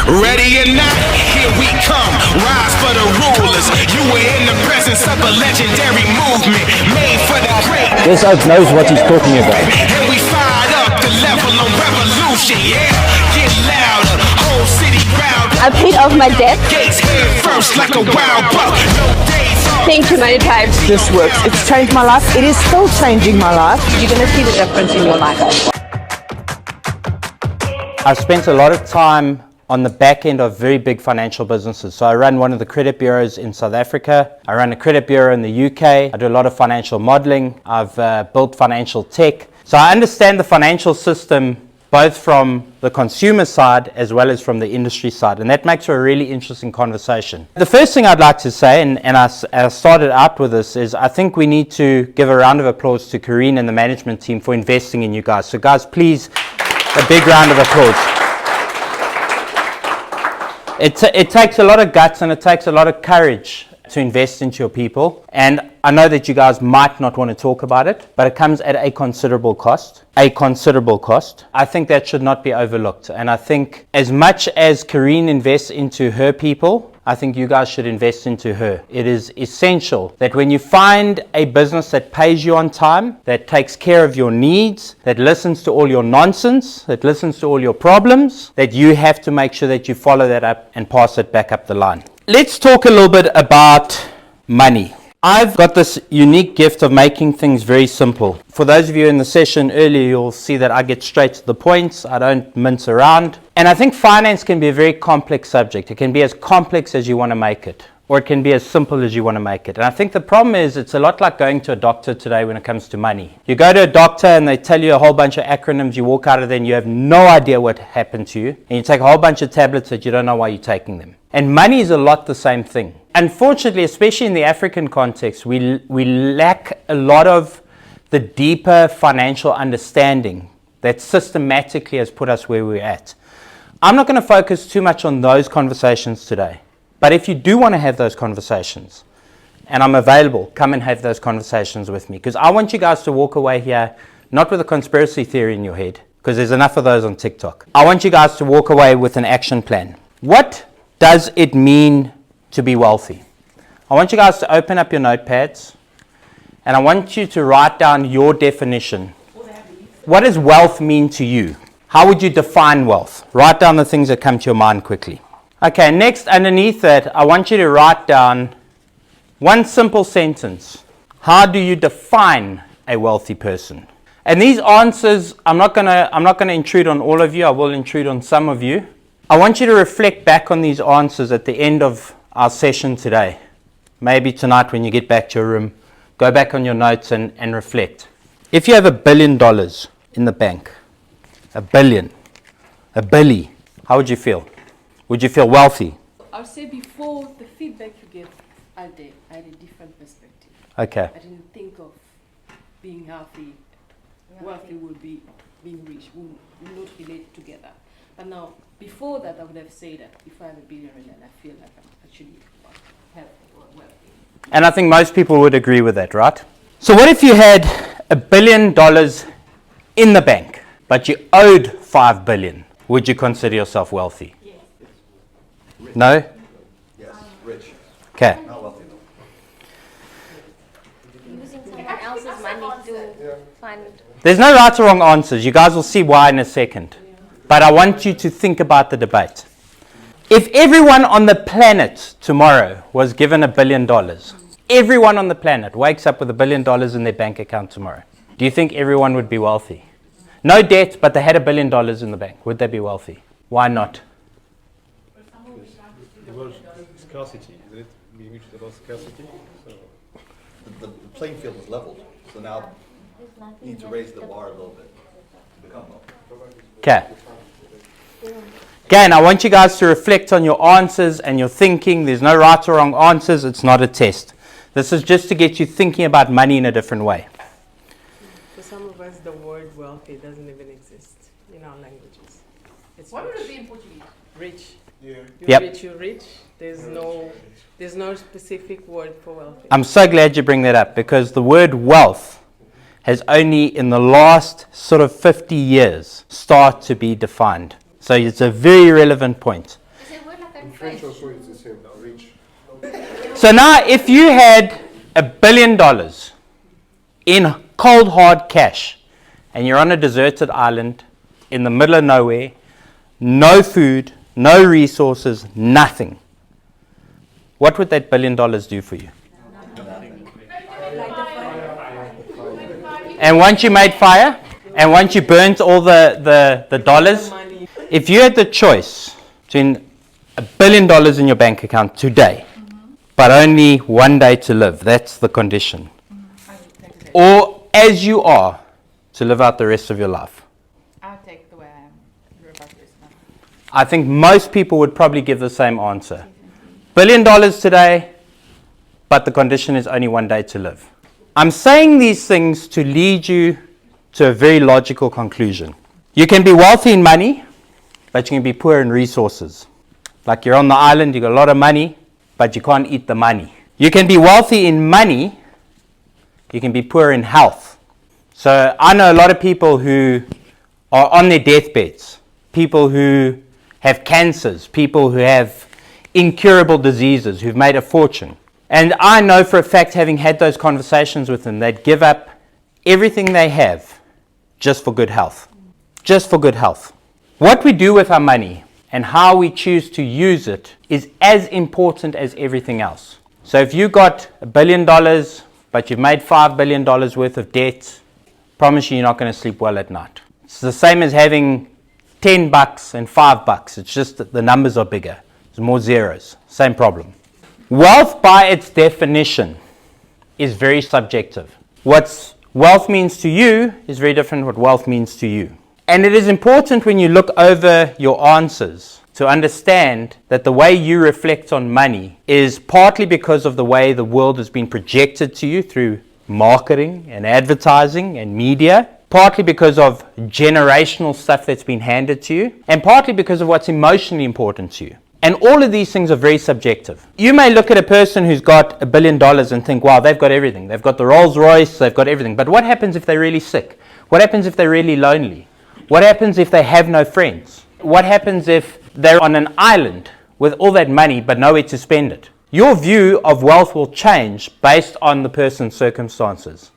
Ready or not, here we come. Rise for the rulers. You were in the presence of a legendary movement made for the great. This oak knows what he's talking about. And we fired up the level of revolution, yeah? Get louder, whole city crowd. I paid off my debt. Gates head first like a wild buck. No days off. Thank you many times. This works. It's changed my life. It is still changing my life. You're going to see the difference in your life. I've spent a lot of time on the back end of very big financial businesses. So I run one of the credit bureaus in South Africa. I run a credit bureau in the UK. I do a lot of financial modeling. I've built financial tech. So I understand the financial system both from the consumer side as well as from the industry side. And that makes for a really interesting conversation. The first thing I'd like to say, and I started out with this, is I think we need to give a round of applause to Karine and the management team for investing in you guys. So guys, please, a big round of applause. It takes a lot of guts and it takes a lot of courage to invest into your people. And I know that you guys might not want to talk about it, but it comes at a considerable cost. A considerable cost. I think that should not be overlooked. And I think as much as Karine invests into her people, I think you guys should invest into her. It is essential that when you find a business that pays you on time, that takes care of your needs, that listens to all your nonsense, that listens to all your problems, that you have to make sure that you follow that up and pass it back up the line. Let's talk a little bit about money. I've got this unique gift of making things very simple. For those of you in the session earlier, you'll see that I get straight to the point. I don't mince around. And I think finance can be a very complex subject. It can be as complex as you want to make it, or it can be as simple as you want to make it. And I think the problem is it's a lot like going to a doctor today when it comes to money. You go to a doctor and they tell you a whole bunch of acronyms. You walk out of there and you have no idea what happened to you. And you take a whole bunch of tablets that you don't know why you're taking them. And money is a lot the same thing. Unfortunately, especially in the African context, we lack a lot of the deeper financial understanding that systematically has put us where we're at. I'm not going to focus too much on those conversations today. But if you do want to have those conversations, and I'm available, come and have those conversations with me. Because I want you guys to walk away here, not with a conspiracy theory in your head, because there's enough of those on TikTok. I want you guys to walk away with an action plan. What does it mean to be wealthy? I want you guys to open up your notepads, and I want you to write down your definition. What does wealth mean to you? How would you define wealth? Write down the things that come to your mind quickly. Okay, next, underneath that, I want you to write down one simple sentence. How do you define a wealthy person? And these answers, I'm not gonna intrude on all of you. I will intrude on some of you. I want you to reflect back on these answers at the end of our session today. Maybe tonight when you get back to your room, go back on your notes and reflect. If you have $1 billion in the bank, a billy, how would you feel? Would you feel wealthy? I'll say before the feedback you gave, I had a different perspective. Okay. I didn't think of being healthy. Wealthy would be being rich, will not relate together. But now, before that, I would have said that if I have $1 billion and I feel like I'm actually healthy or wealthy. And I think most people would agree with that, right? So what if you had $1 billion in the bank, but you owed $5 billion? Would you consider yourself wealthy? Yes. No? Yes, rich. Okay. Not wealthy though. Using someone else's money to fund. There's no right or wrong answers. You guys will see why in a second. But I want you to think about the debate. If everyone on the planet tomorrow was given $1 billion, everyone on the planet wakes up with $1 billion in their bank account tomorrow, do you think everyone would be wealthy? No debt, but they had $1 billion in the bank. Would they be wealthy? Why not? About scarcity, isn't it? Being rich is about scarcity. So The playing field is leveled, so now you need to raise the bar a little bit to become wealthy. Okay. Again, I want you guys to reflect on your answers and your thinking. There's no right or wrong answers. It's not a test. This is just to get you thinking about money in a different way. For some of us, the word wealthy doesn't even exist in our languages. It's What would rich. it be in Portuguese? Rich. yeah. You're rich. There's no specific word for wealthy. I'm so glad you bring that up, because the word wealth has only in the last sort of 50 years started to be defined. So it's a very relevant point. In French also it's the same. Rich. So now, if you had $1 billion in cold hard cash, and you're on a deserted island in the middle of nowhere, no food, no resources, nothing, what would that $1 billion do for you? And once you made fire, and once you burnt all the dollars, if you had the choice between $1 billion in your bank account today, but only one day to live, that's the condition, or as you are, to live out the rest of your life. I'll take the way I am. I think most people would probably give the same answer. $1 billion today, but the condition is only one day to live. I'm saying these things to lead you to a very logical conclusion. You can be wealthy in money, but you can be poor in resources. Like you're on the island, you got a lot of money, but you can't eat the money. You can be wealthy in money, you can be poor in health. So I know a lot of people who are on their deathbeds, people who have cancers, people who have incurable diseases, who've made a fortune. And I know for a fact, having had those conversations with them, they'd give up everything they have just for good health. Just for good health. What we do with our money and how we choose to use it is as important as everything else. So if you got $1 billion, but you've made $5 billion worth of debt, promise you're not going to sleep well at night. It's the same as having $10 and $5. It's just that the numbers are bigger. There's more zeros. Same problem. Wealth, by its definition, is very subjective. What wealth means to you is very different from what wealth means to you. And it is important when you look over your answers to understand that the way you reflect on money is partly because of the way the world has been projected to you through marketing and advertising and media, partly because of generational stuff that's been handed to you, and partly because of what's emotionally important to you. And all of these things are very subjective. You may look at a person who's got $1 billion and think, wow, they've got everything. They've got the Rolls Royce, they've got everything. But what happens if they're really sick? What happens if they're really lonely? What happens if they have no friends? What happens if they're on an island with all that money but nowhere to spend it? Your view of wealth will change based on the person's circumstances.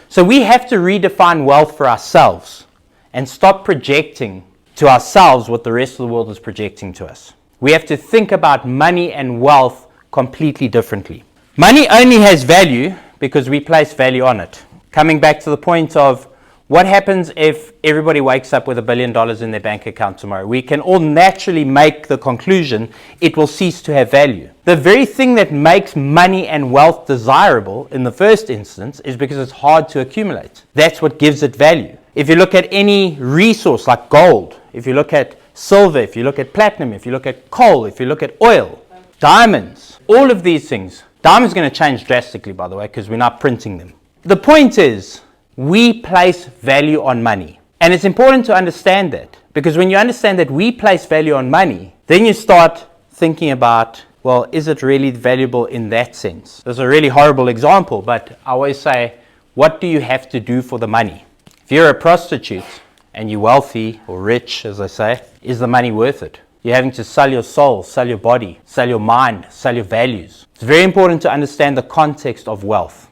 So we have to redefine wealth for ourselves and stop projecting to ourselves what the rest of the world is projecting to us. We have to think about money and wealth completely differently. Money only has value because we place value on it. Coming back to the point of what happens if everybody wakes up with $1 billion in their bank account tomorrow? We can all naturally make the conclusion it will cease to have value. The very thing that makes money and wealth desirable in the first instance is because it's hard to accumulate. That's what gives it value. If you look at any resource like gold, if you look at silver, if you look at platinum, if you look at coal, if you look at oil, diamonds, all of these things. Diamonds are going to change drastically, by the way, because we're not printing them. The point is, we place value on money. And it's important to understand that, because when you understand that we place value on money, then you start thinking about, well, is it really valuable in that sense? There's a really horrible example, but I always say, what do you have to do for the money? If you're a prostitute, and you're wealthy or rich, as I say, is the money worth it? You're having to sell your soul, sell your body, sell your mind, sell your values. It's very important to understand the context of wealth.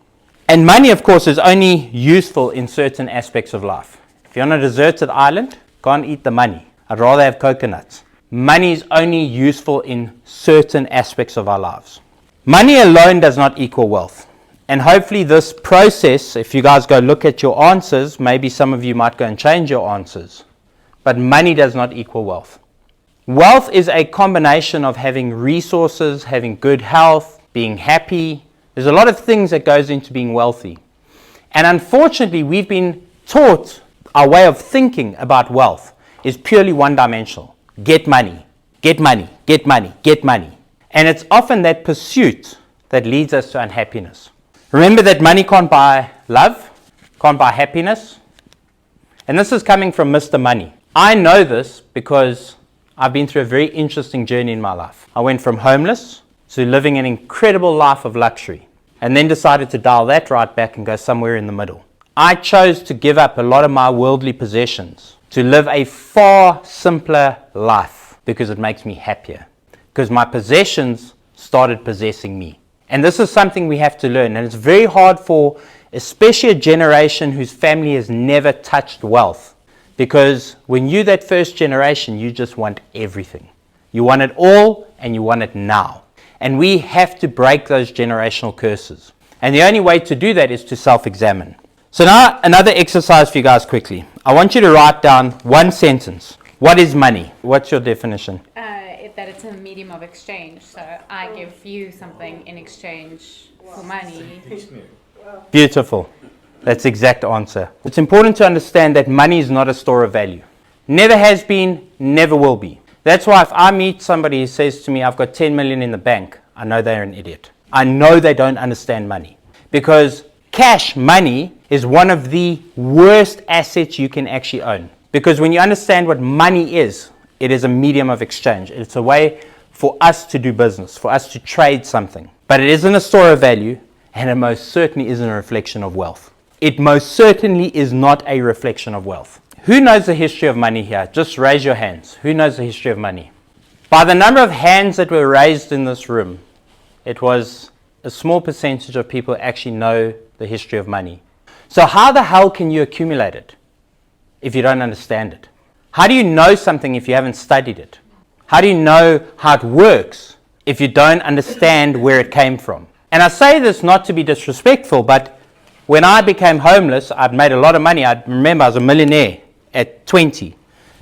And money, of course, is only useful in certain aspects of life. If you're on a deserted island, can't eat the money. I'd rather have coconuts. Money is only useful in certain aspects of our lives. Money alone does not equal wealth. And hopefully this process, if you guys go look at your answers, maybe some of you might go and change your answers. But money does not equal wealth. Wealth is a combination of having resources, having good health, being happy. There's a lot of things that goes into being wealthy. And unfortunately, we've been taught our way of thinking about wealth is purely one-dimensional. Get money, get money, get money, get money. And it's often that pursuit that leads us to unhappiness. Remember that money can't buy love, can't buy happiness. And this is coming from Mr. Money. I know this because I've been through a very interesting journey in my life. I went from homeless to living an incredible life of luxury, and then decided to dial that right back and go somewhere in the middle. I chose to give up a lot of my worldly possessions to live a far simpler life because it makes me happier. because my possessions started possessing me. And this is something we have to learn. And it's very hard for especially a generation whose family has never touched wealth. Because when you're that first generation, you just want everything. You want it all and you want it now. And we have to break those generational curses. And the only way to do that is to self-examine. So now another exercise for you guys quickly. I want you to write down one sentence. What is money? What's your definition? That it's a medium of exchange. So I give you something in exchange for money. Beautiful. That's the exact answer. It's important to understand that money is not a store of value. Never has been, never will be. That's why if I meet somebody who says to me, I've got 10 million in the bank, I know they're an idiot. I know they don't understand money. Because cash money is one of the worst assets you can actually own. Because when you understand what money is, it is a medium of exchange. It's a way for us to do business, for us to trade something. But it isn't a store of value, and it most certainly isn't a reflection of wealth. It most certainly is not a reflection of wealth. Who knows the history of money here? Just raise your hands. Who knows the history of money? By the number of hands that were raised in this room, it was a small percentage of people actually know the history of money. So how the hell can you accumulate it if you don't understand it? How do you know something if you haven't studied it? How do you know how it works if you don't understand where it came from? And I say this not to be disrespectful, but when I became homeless, I'd made a lot of money. I remember I was a millionaire at 20.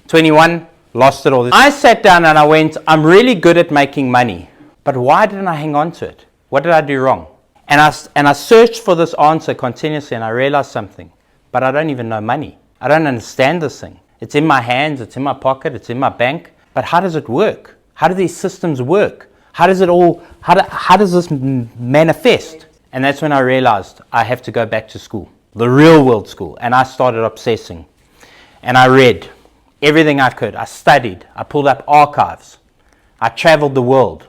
21, lost it all. I sat down and I went, I'm really good at making money, but why didn't I hang on to it? What did I do wrong? And I searched for this answer continuously, and I realized something. But I don't even know money. I don't understand this thing. It's in my hands, it's in my pocket, it's in my bank. But how does it work? How do these systems work? How does it all, how does this manifest? And that's when I realized I have to go back to school, the real world school. And I started obsessing. And I read everything I could. I studied. I pulled up archives. I traveled the world.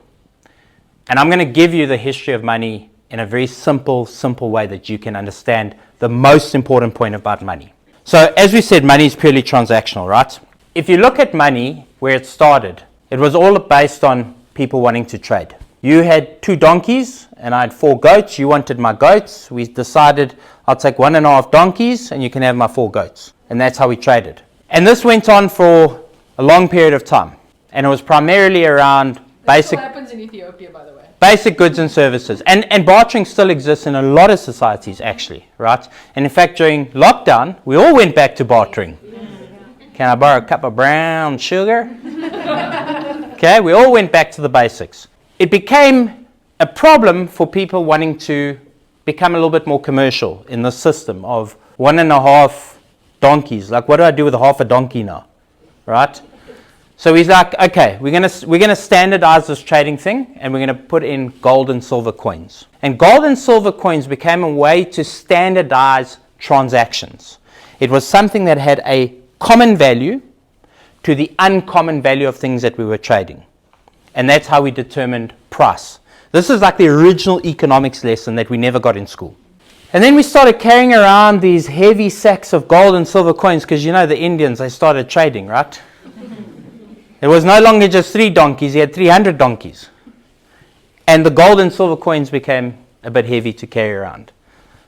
And I'm going to give you the history of money in a very simple way that you can understand the most important point about money. So as we said, money is purely transactional, right? If you look at money, where it started, it was all based on people wanting to trade. You had 2 donkeys and I had 4 goats. You wanted my goats. We decided I'll take 1.5 donkeys and you can have my 4 goats. And that's how we traded. And this went on for a long period of time. And it was primarily around basic... What happens in Ethiopia, by the way? Basic goods and services. And bartering still exists in a lot of societies, actually, right? And in fact, during lockdown, we all went back to bartering. Can I borrow a cup of brown sugar? Okay, we all went back to the basics. It became a problem for people wanting to become a little bit more commercial in the system of 1.5 donkeys. Like, what do I do with half a donkey now, right? So he's like, okay, we're gonna standardize this trading thing, and we're gonna put in gold and silver coins. And gold and silver coins became a way to standardize transactions. It was something that had a common value to the uncommon value of things that we were trading. And that's how we determined price. This is like the original economics lesson that we never got in school. And then we started carrying around these heavy sacks of gold and silver coins, because you know the Indians, they started trading, right? It was no longer just 3 donkeys, he had 300 donkeys. And the gold and silver coins became a bit heavy to carry around.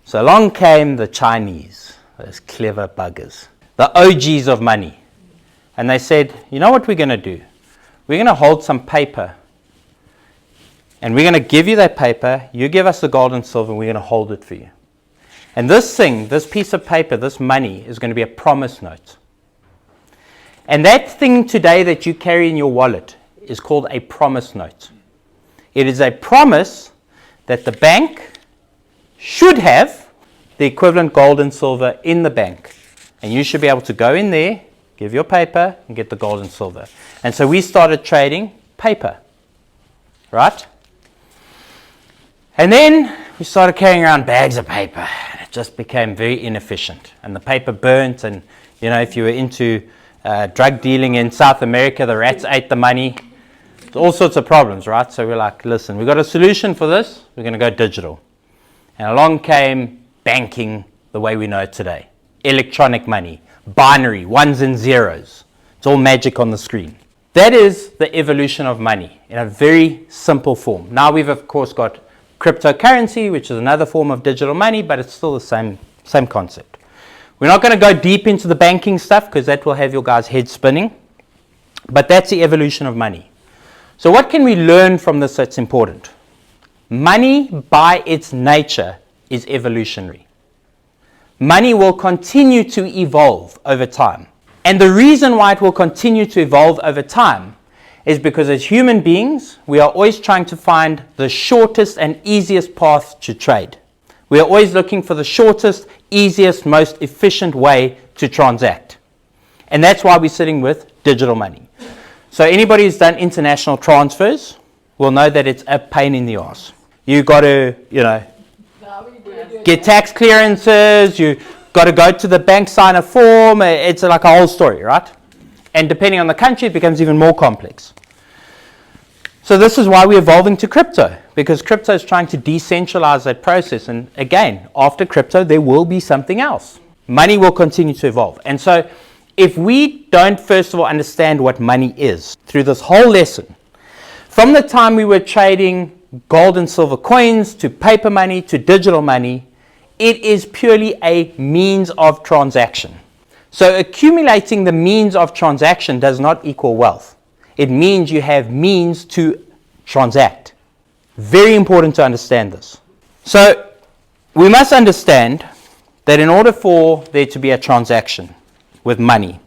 So along came the Chinese, those clever buggers, the OGs of money. And they said, you know what we're going to do? We're going to hold some paper. And we're going to give you that paper, you give us the gold and silver, and we're going to hold it for you. And this thing, this piece of paper, this money, is going to be a promise note. And that thing today that you carry in your wallet is called a promise note. It is a promise that the bank should have the equivalent gold and silver in the bank. And you should be able to go in there, give your paper, and get the gold and silver. And so we started trading paper, right? And then we started carrying around bags of paper. It just became very inefficient. And the paper burnt, and you know, if you were into drug dealing in South America, the rats ate the money. All sorts of problems, right? So we're like, listen, we've got a solution for this. We're going to go digital. And along came banking the way we know it today. Electronic money, binary, ones and zeros. It's all magic on the screen. That is the evolution of money in a very simple form. Now we've of course got cryptocurrency, which is another form of digital money, but it's still the same concept. We're not going to go deep into the banking stuff because that will have your guys' head spinning. But that's the evolution of money. So what can we learn from this that's important? Money by its nature is evolutionary. Money will continue to evolve over time. And the reason why it will continue to evolve over time is because as human beings, we are always trying to find the shortest and easiest path to trade. We are always looking for the shortest, easiest, most efficient way to transact. And that's why we're sitting with digital money. So anybody who's done international transfers will know that it's a pain in the arse. You've got to, get tax clearances, you've got to go to the bank, sign a form. It's like a whole story, right? And depending on the country, it becomes even more complex. So this is why we're evolving to crypto, because crypto is trying to decentralize that process. And again, after crypto, there will be something else. Money will continue to evolve. And so if we don't first of all understand what money is through this whole lesson, from the time we were trading gold and silver coins to paper money to digital money, it is purely a means of transaction. So accumulating the means of transaction does not equal wealth. It means you have means to transact. Very important to understand this. So we must understand that in order for there to be a transaction with money,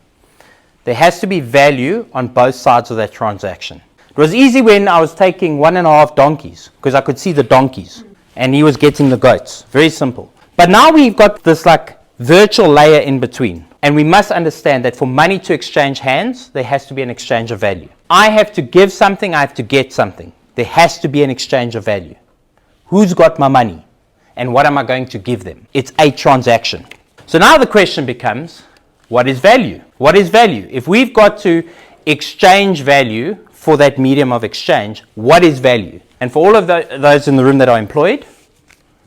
there has to be value on both sides of that transaction. It was easy when I was taking 1.5 donkeys because I could see the donkeys and he was getting the goats. Very simple. But now we've got this like virtual layer in between. And we must understand that for money to exchange hands, there has to be an exchange of value. I have to give something, I have to get something. There has to be an exchange of value. Who's got my money? And what am I going to give them? It's a transaction. So now the question becomes, what is value? What is value? If we've got to exchange value for that medium of exchange, what is value? And for all of those in the room that are employed,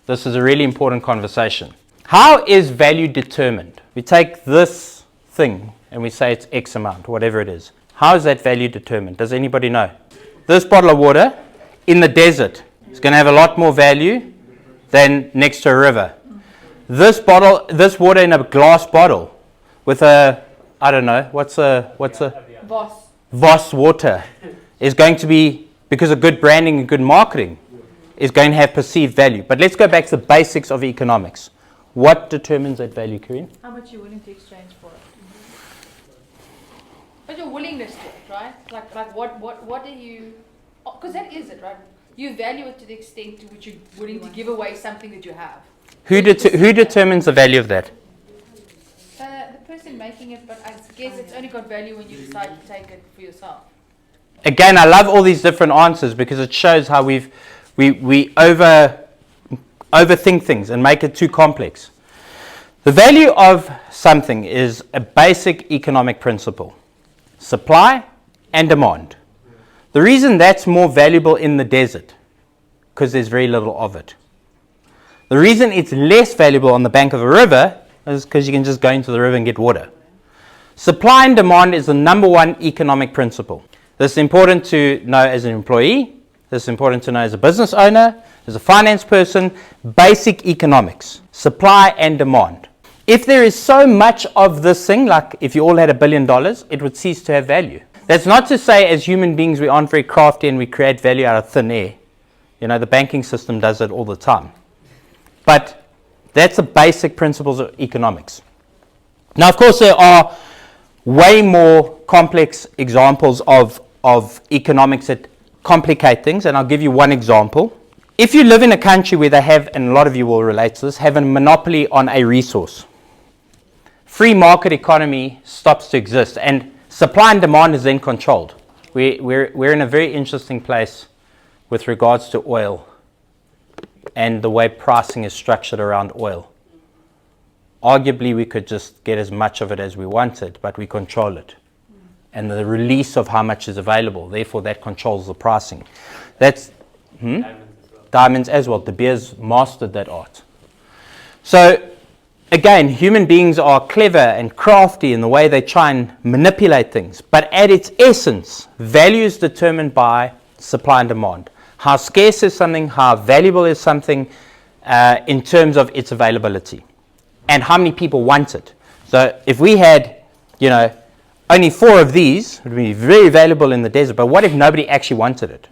this is a really important conversation. How is value determined? We take this thing and we say it's X amount, whatever it is. How is that value determined? Does anybody know? This bottle of water in the desert is going to have a lot more value than next to a river. This water in a glass bottle with a, I don't know, what's a Voss water is going to be, because of good branding and good marketing, is going to have perceived value. But let's go back to the basics of economics. What determines that value, Karine? How much you're willing to exchange for it. But your willingness to it, right? Like what are you, because that is it, right? You value it to the extent to which you're willing to give away something that you have. Who determines the value of that? The person making it, but I guess it's only got value when you decide to take it for yourself. Again, I love all these different answers because it shows how we overthink things and make it too complex. The value of something is a basic economic principle. Supply and demand. The reason that's more valuable in the desert, because there's very little of it. The reason it's less valuable on the bank of a river is because you can just go into the river and get water. Supply and demand is the number one economic principle. This is important to know as an employee. This is important to know as a business owner, as a finance person. Basic economics. Supply and demand. If there is so much of this thing, like if you all had $1 billion, it would cease to have value. That's not to say as human beings we aren't very crafty and we create value out of thin air. You know, the banking system does it all the time. But that's the basic principles of economics. Now, of course, there are way more complex examples of economics that complicate things, and I'll give you one example. If you live in a country where they have, and a lot of you will relate to this, have a monopoly on a resource, free market economy stops to exist, and supply and demand is then controlled. We're in a very interesting place with regards to oil and the way pricing is structured around oil. Arguably, we could just get as much of it as we wanted, but we control it. And the release of how much is available, therefore that controls the pricing. That's diamonds as well. De Beers mastered that art. So again, human beings are clever and crafty in the way they try and manipulate things. But at its essence, value is determined by supply and demand. How scarce is something, how valuable is something in terms of its availability. And how many people want it. So if we had, only 4 of these, it would be very valuable in the desert. But what if nobody actually wanted it?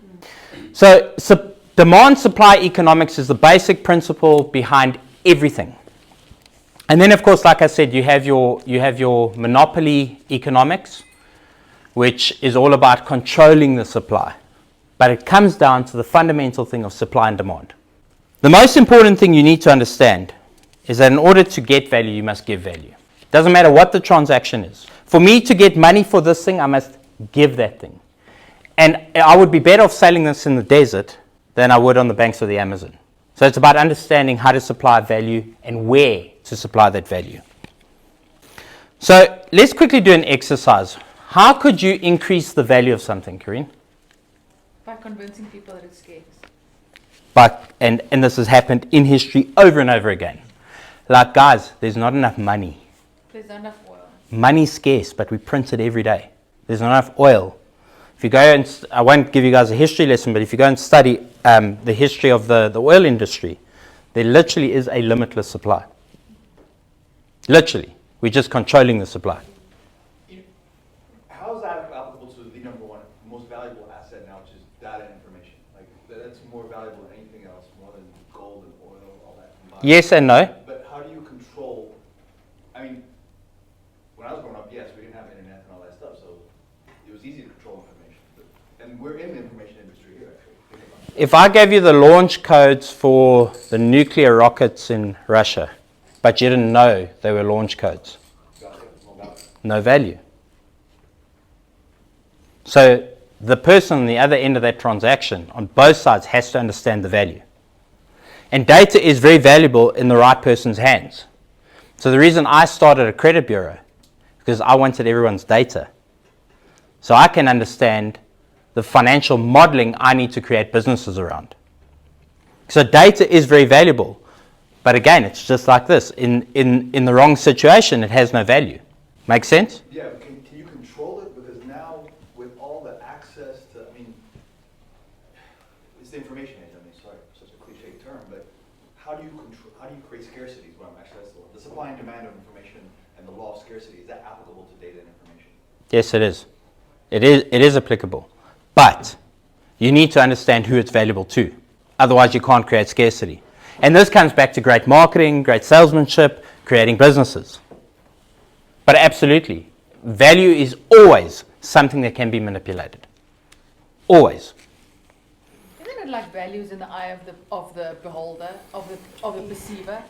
So demand supply economics is the basic principle behind everything. And then, of course, like I said, you have your monopoly economics, which is all about controlling the supply. But it comes down to the fundamental thing of supply and demand. The most important thing you need to understand is that in order to get value, you must give value. Doesn't matter what the transaction is. For me to get money for this thing, I must give that thing. And I would be better off selling this in the desert than I would on the banks of the Amazon. So it's about understanding how to supply value and where to supply that value. So let's quickly do an exercise. How could you increase the value of something, Karine? By convincing people that it's scarce. And this has happened in history over and over again. Like, guys, there's not enough money. There's not enough oil. Money's scarce, but we print it every day. There's not enough oil. If you go and, I won't give you guys a history lesson, but if you go and study the history of the oil industry, there literally is a limitless supply. Literally. We're just controlling the supply. How is that applicable to the number one most valuable asset now, which is data and information? Like, that's more valuable than anything else, more than gold and oil, all that combined. Yes and no. But how do you control, I mean, when I was growing up, yes, we didn't have internet and all that stuff, so it was easy to control information. And we're in the information industry here, actually. If I gave you the launch codes for the nuclear rockets in Russia, but you didn't know they were launch codes, no value. So the person on the other end of that transaction, on both sides, has to understand the value. And data is very valuable in the right person's hands. So the reason I started a credit bureau, because I wanted everyone's data. So I can understand the financial modeling I need to create businesses around. So data is very valuable. But again, it's just like this. In the wrong situation, it has no value. Make sense? Yeah, but can you control it? Because now, with all the access to, I mean, it's the information age. I mean, sorry, such a cliche term, but how do you create scarcity? Is what I'm actually, that's the word. The supply and demand of information and the law of scarcity, is that applicable to data and information? Yes, it is. It is applicable. But you need to understand who it's valuable to. Otherwise, you can't create scarcity. And this comes back to great marketing, great salesmanship, creating businesses. But absolutely, value is always something that can be manipulated. Always. Isn't it like values in the eye of the beholder, of the perceiver?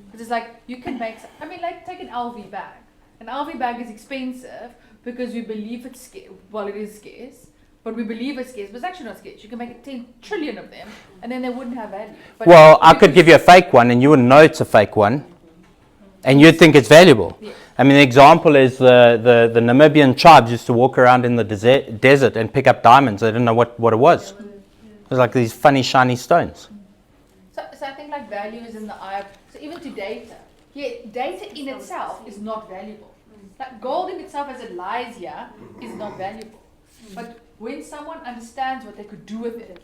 Because it's like you can make. I mean, like take an LV bag. An LV bag is expensive because we believe it's scarce. Well, it is scarce. But we believe it's scarce, but it's actually not scarce. You can make 10 trillion of them, and then they wouldn't have value. But well, I could give you a fake one, and you wouldn't know it's a fake one, and you'd think it's valuable. Yes. I mean, the example is the Namibian tribes used to walk around in the desert and pick up diamonds. They didn't know what it was. It was like these funny, shiny stones. So I think like value is in the eye of, so even to data. Yeah, data in itself is not valuable. Like gold in itself as it lies here is not valuable. But when someone understands what they could do with it,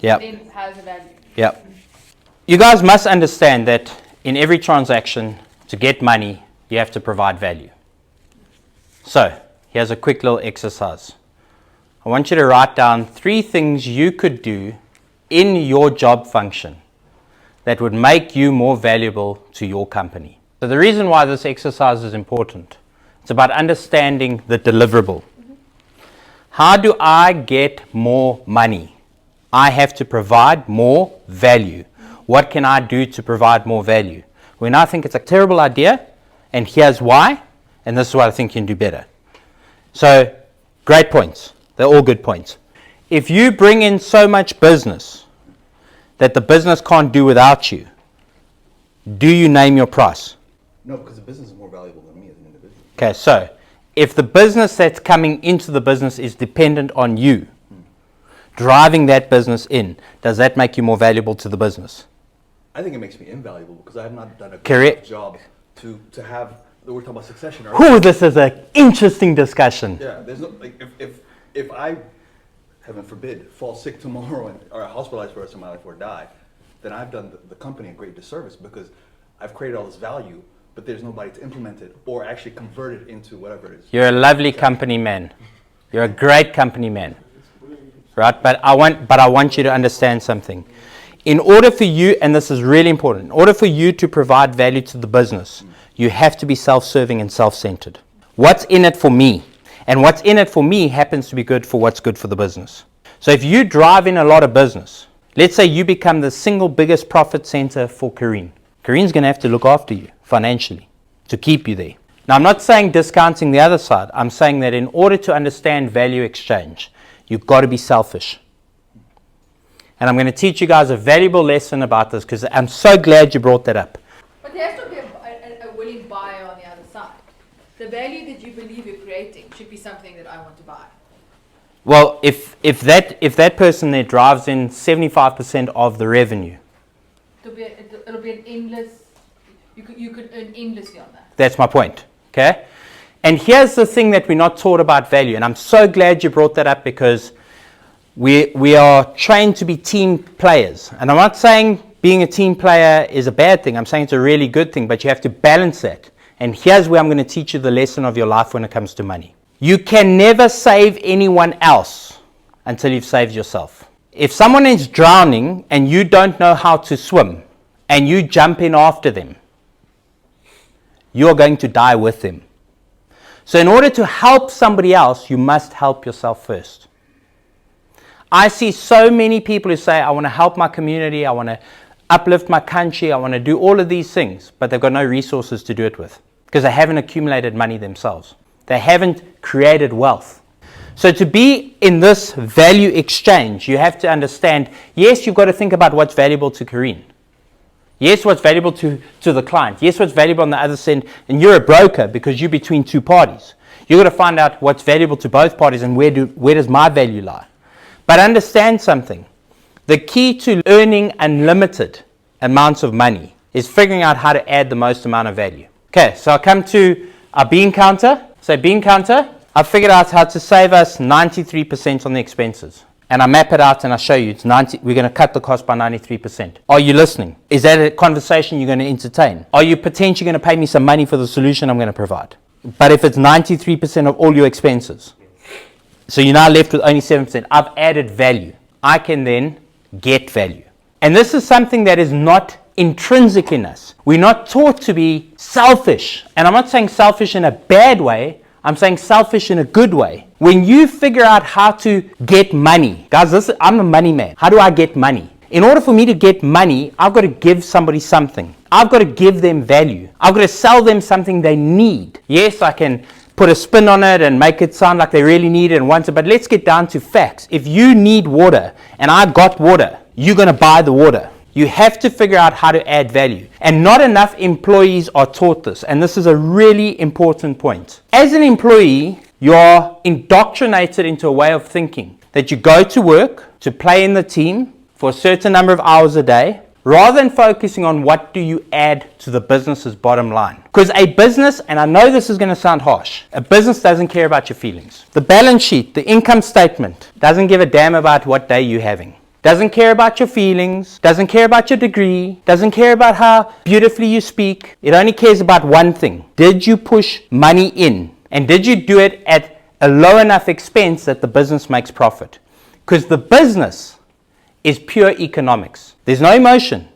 Yep. then it has a value. Yep. You guys must understand that in every transaction, to get money, you have to provide value. So, here's a quick little exercise. I want you to write down 3 things you could do in your job function that would make you more valuable to your company. So the reason why this exercise is important, it's about understanding the deliverable. How do I get more money? I have to provide more value. What can I do to provide more value? When I think it's a terrible idea, and here's why, and this is what I think you can do better. So, great points. They're all good points. If you bring in so much business that the business can't do without you, do you name your price? No, because the business is more valuable than me as an individual. Okay, so if the business that's coming into the business is dependent on you, driving that business in, does that make you more valuable to the business? I think it makes me invaluable because I have not done a Correct. good job to have, we're talking about succession, right? Whew, this is an interesting discussion. Yeah, there's no, like, if I, heaven forbid, fall sick tomorrow or hospitalized for the rest of my life or die, then I've done the company a great disservice because I've created all this value, but there's nobody to implement it or actually convert it into whatever it is. You're a lovely company man. You're a great company man. Right? But I want you to understand something. In order for you, and this is really important, in order for you to provide value to the business, you have to be self-serving and self-centered. What's in it for me? And what's in it for me happens to be good for what's good for the business. So if you drive in a lot of business, let's say you become the single biggest profit center for Kareen. Kareen's going to have to look after you financially to keep you there. Now, I'm not saying discounting the other side. I'm saying that in order to understand value exchange, you've got to be selfish. And I'm going to teach you guys a valuable lesson about this because I'm so glad you brought that up. But there has to be a willing buyer on the other side. The value that you believe you're creating should be something that I want to buy. Well, if that person there drives in 75% of the revenue, it'll be an endless. You could earn endlessly on that. That's my point. Okay? And here's the thing that we're not taught about value, and I'm so glad you brought that up because we are trained to be team players. And I'm not saying being a team player is a bad thing. I'm saying it's a really good thing, but you have to balance that. And here's where I'm going to teach you the lesson of your life when it comes to money. You can never save anyone else until you've saved yourself. If someone is drowning and you don't know how to swim and you jump in after them, you're going to die with them. So in order to help somebody else, you must help yourself first. I see so many people who say, I want to help my community, I want to uplift my country, I want to do all of these things, but they've got no resources to do it with because they haven't accumulated money themselves. They haven't created wealth. So to be in this value exchange, you have to understand, yes, you've got to think about what's valuable to Kareen. Yes, what's valuable to the client. Yes, what's valuable on the other side. And you're a broker because you're between two parties. You've got to find out what's valuable to both parties and where does my value lie. But understand something. The key to earning unlimited amounts of money is figuring out how to add the most amount of value. Okay, so I come to our bean counter. So bean counter, I figured out how to save us 93% on the expenses. And I map it out and I show you, we're going to cut the cost by 93%. Are you listening? Is that a conversation you're going to entertain? Are you potentially going to pay me some money for the solution I'm going to provide? But if it's 93% of all your expenses, so you're now left with only 7%, I've added value. I can then get value. And this is something that is not intrinsic in us. We're not taught to be selfish. And I'm not saying selfish in a bad way. I'm saying selfish in a good way. When you figure out how to get money, guys, I'm a money man. How do I get money? In order for me to get money, I've got to give somebody something. I've got to give them value. I've got to sell them something they need. Yes, I can put a spin on it and make it sound like they really need it and want it, but let's get down to facts. If you need water and I got water, you're going to buy the water. You have to figure out how to add value. And not enough employees are taught this. And this is a really important point. As an employee, you're indoctrinated into a way of thinking that you go to work to play in the team for a certain number of hours a day, rather than focusing on what do you add to the business's bottom line. Because a business, and I know this is going to sound harsh, a business doesn't care about your feelings. The balance sheet, the income statement, doesn't give a damn about what day you're having. Doesn't care about your feelings, doesn't care about your degree, doesn't care about how beautifully you speak. It only cares about one thing. Did you push money in? And did you do it at a low enough expense that the business makes profit? Because the business is pure economics. There's no emotion.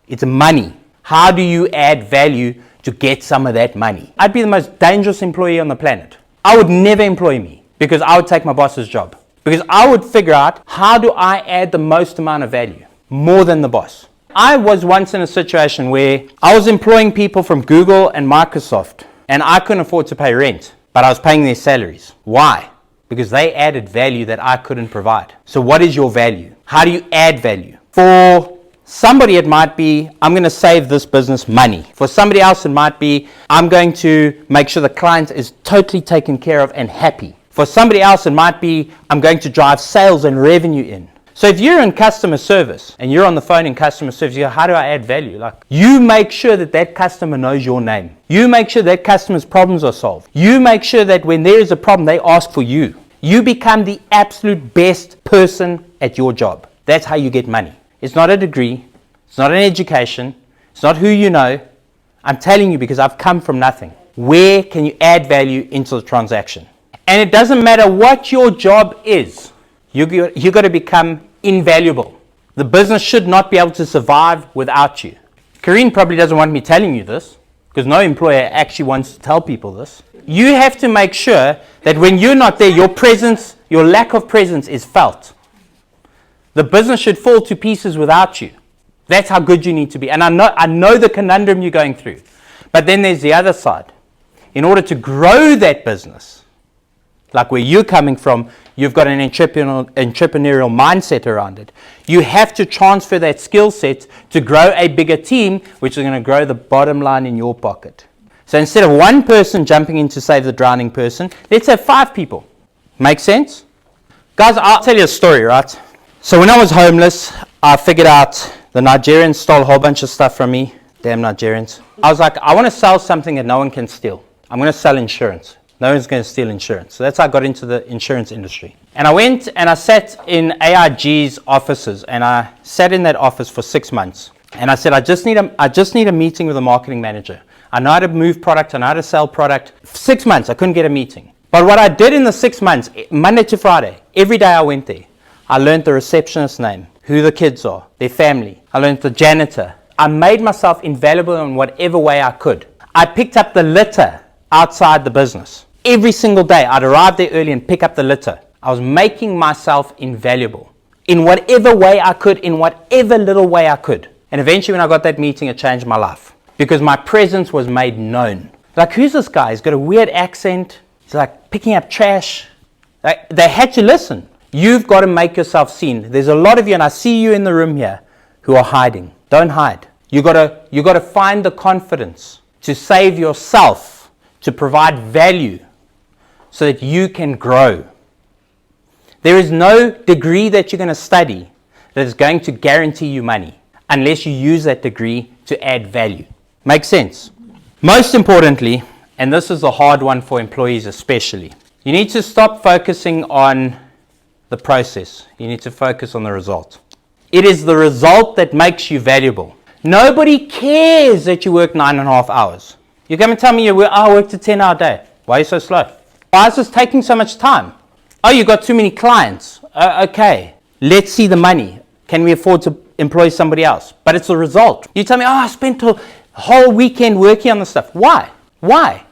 It's money. How do you add value to get some of that money? I'd be the most dangerous employee on the planet. I would never employ me because I would take my boss's job. Because I would figure out, how do I add the most amount of value? More than the boss. I was once in a situation where I was employing people from Google and Microsoft, and I couldn't afford to pay rent, but I was paying their salaries. Why? Because they added value that I couldn't provide. So what is your value? How do you add value? For somebody it might be, I'm going to save this business money. For somebody else it might be, I'm going to make sure the client is totally taken care of and happy. For somebody else, it might be, I'm going to drive sales and revenue in. So if you're in customer service and you're on the phone in customer service, you go, how do I add value? Like, you make sure that that customer knows your name. You make sure that customer's problems are solved. You make sure that when there is a problem, they ask for you. You become the absolute best person at your job. That's how you get money. It's not a degree. It's not an education. It's not who you know. I'm telling you because I've come from nothing. Where can you add value into the transaction? And it doesn't matter what your job is. You've got to become invaluable. The business should not be able to survive without you. Karine probably doesn't want me telling you this because no employer actually wants to tell people this. You have to make sure that when you're not there, your presence, your lack of presence is felt. The business should fall to pieces without you. That's how good you need to be. And I know the conundrum you're going through. But then there's the other side. In order to grow that business, like where you're coming from, you've got an entrepreneurial mindset around it. You have to transfer that skill set to grow a bigger team, which is going to grow the bottom line in your pocket. So instead of one person jumping in to save the drowning person, let's have 5 people. Make sense? Guys, I'll tell you a story, right? So when I was homeless, I figured out the Nigerians stole a whole bunch of stuff from me. Damn Nigerians. I was like, I want to sell something that no one can steal. I'm going to sell insurance. No one's going to steal insurance. So that's how I got into the insurance industry. And I went and I sat in AIG's offices, and I sat in that office for 6 months. And I said, I just need a meeting with a marketing manager. I know how to move product. I know how to sell product. 6 months, I couldn't get a meeting. But what I did in the 6 months, Monday to Friday, every day I went there, I learned the receptionist's name, who the kids are, their family. I learned the janitor. I made myself invaluable in whatever way I could. I picked up the litter outside the business. Every single day, I'd arrive there early and pick up the litter. I was making myself invaluable in whatever way I could, in whatever little way I could. And eventually when I got that meeting, it changed my life because my presence was made known. Like, who's this guy? He's got a weird accent. He's like picking up trash. Like, they had to listen. You've got to make yourself seen. There's a lot of you, and I see you in the room here, who are hiding. Don't hide. You got to find the confidence to save yourself, to provide value so that you can grow. There is no degree that you're going to study that is going to guarantee you money unless you use that degree to add value. Make sense? Most importantly, and this is a hard one for employees especially, you need to stop focusing on the process. You need to focus on the result. It is the result that makes you valuable. Nobody cares that you work 9.5 hours. You come and tell me, I worked a 10-hour day. Why are you so slow? Why is this taking so much time? Oh, you got too many clients. Okay, let's see the money. Can we afford to employ somebody else? But it's the result. You tell me, I spent a whole weekend working on this stuff. Why? Why?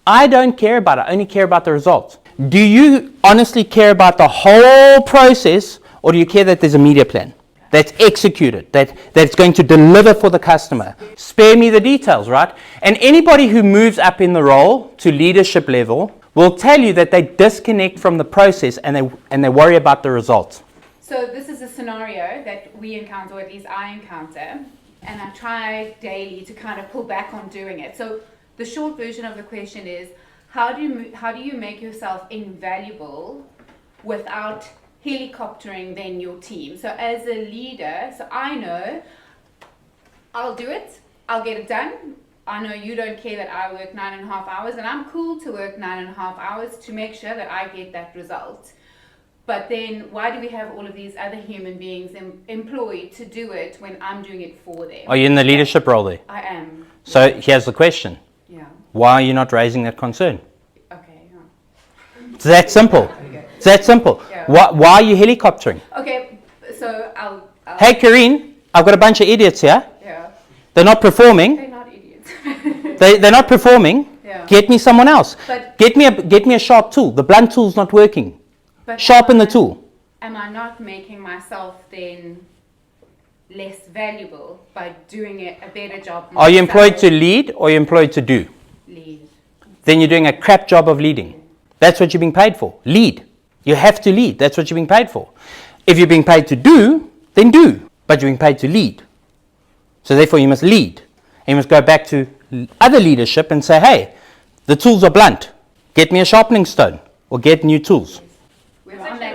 I don't care about it. I only care about the result. Do you honestly care about the whole process, or do you care that there's a media plan that's executed, that's going to deliver for the customer? Spare me the details, right? And anybody who moves up in the role to leadership level will tell you that they disconnect from the process and they worry about the results. So this is a scenario that we encounter, or at least I encounter, and I try daily to kind of pull back on doing it. So the short version of the question is, how do you make yourself invaluable without helicoptering then your team? So as a leader, so I know I'll do it, I'll get it done. I know you don't care that I work 9.5 hours, and I'm cool to work 9.5 hours to make sure that I get that result. But then why do we have all of these other human beings employed to do it when I'm doing it for them? Are you in the leadership role there? I am. So here's the question. Yeah. Why are you not raising that concern? Okay. Yeah. It's that simple. Okay. It's that simple. Yeah. Why are you helicoptering? Okay, so I'll Hey, Karine, I've got a bunch of idiots here. Yeah. They're not performing. They're not idiots. They're not performing. Yeah. Get me someone else. But Get me a sharp tool. The blunt tool's not working. But Sharpen the tool. Am I not making myself then less valuable by doing a better job myself? Are you employed to lead or are you employed to do? Lead. Then you're doing a crap job of leading. That's what you're being paid for. Lead. You have to lead. That's what you're being paid for. If you're being paid to do, then do. But you're being paid to lead. So therefore you must lead. And you must go back to other leadership and say, hey, the tools are blunt. Get me a sharpening stone or get new tools. We're on that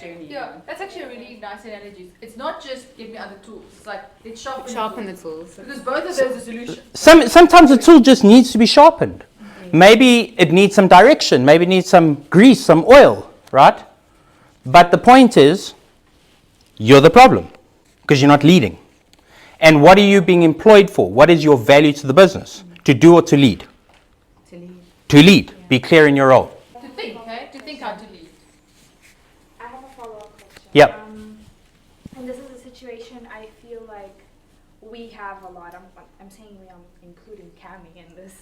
journey. That's actually a really really nice analogies. It's not just give me other tools. It's like let's Sharpen the tools. because both of those are solutions. Sometimes the tool just needs to be sharpened. Maybe it needs some direction. Maybe it needs some grease, some oil, right? But the point is, you're the problem because you're not leading. And what are you being employed for? What is your value to the business? To do or to lead? To lead. To lead. Yeah. Be clear in your role. To think, okay? To think how to lead. I have a follow-up question. Yep. And this is a situation I feel like we have a lot. I'm saying we, I'm including Cami in this.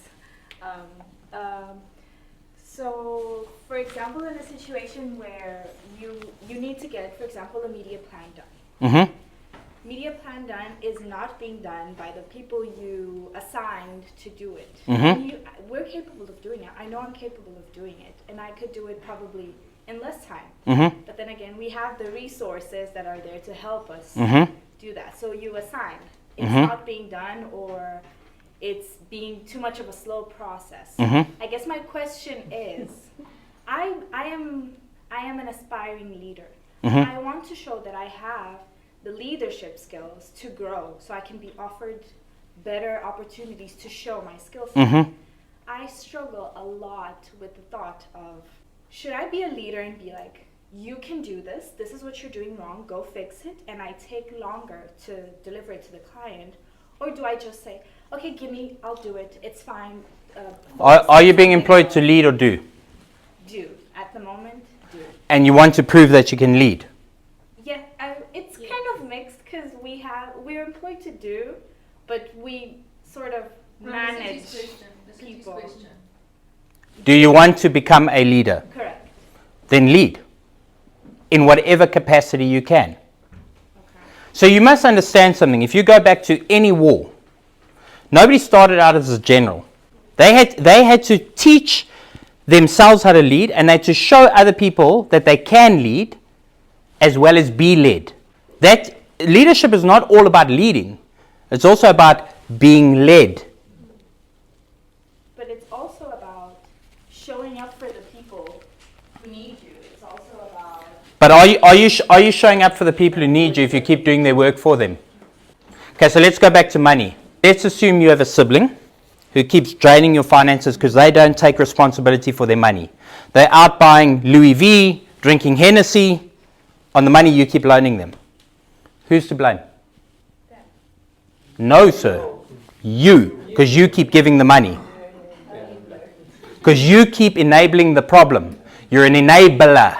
So, for example, in a situation where you need to get, for example, a media plan done. Mm-hmm. Media plan done is not being done by the people you assigned to do it. Mm-hmm. We're capable of doing it. I know I'm capable of doing it, and I could do it probably in less time. Mm-hmm. But then again, we have the resources that are there to help us do that. So you assign. It's not being done, or it's being too much of a slow process. I guess my question is, I am an aspiring leader. I want to show that I have the leadership skills to grow, so I can be offered better opportunities to show my skill set. I struggle a lot with the thought of, should I be a leader and be like, you can do this, this is what you're doing wrong, go fix it, and I take longer to deliver it to the client? Or do I just say, okay, give me, I'll do it, it's fine. Are you being employed to lead or do? Do. At the moment, do. And you want to prove that you can lead? Yeah, it's kind of mixed because we're employed to do, but we sort of manage people. Do you want to become a leader? Correct. Then lead in whatever capacity you can. Okay. So you must understand something. If you go back to any war, nobody started out as a general. They had to teach themselves how to lead, and they had to show other people that they can lead as well as be led. That leadership is not all about leading. It's also about being led. But it's also about showing up for the people who need you. It's also about... But are you showing up for the people who need you if you keep doing their work for them? Okay, so let's go back to money. Let's assume you have a sibling who keeps draining your finances because they don't take responsibility for their money. They're out buying Louis V, drinking Hennessy on the money you keep loaning them. Who's to blame? No, sir. You, because you keep giving the money. Because you keep enabling the problem. You're an enabler.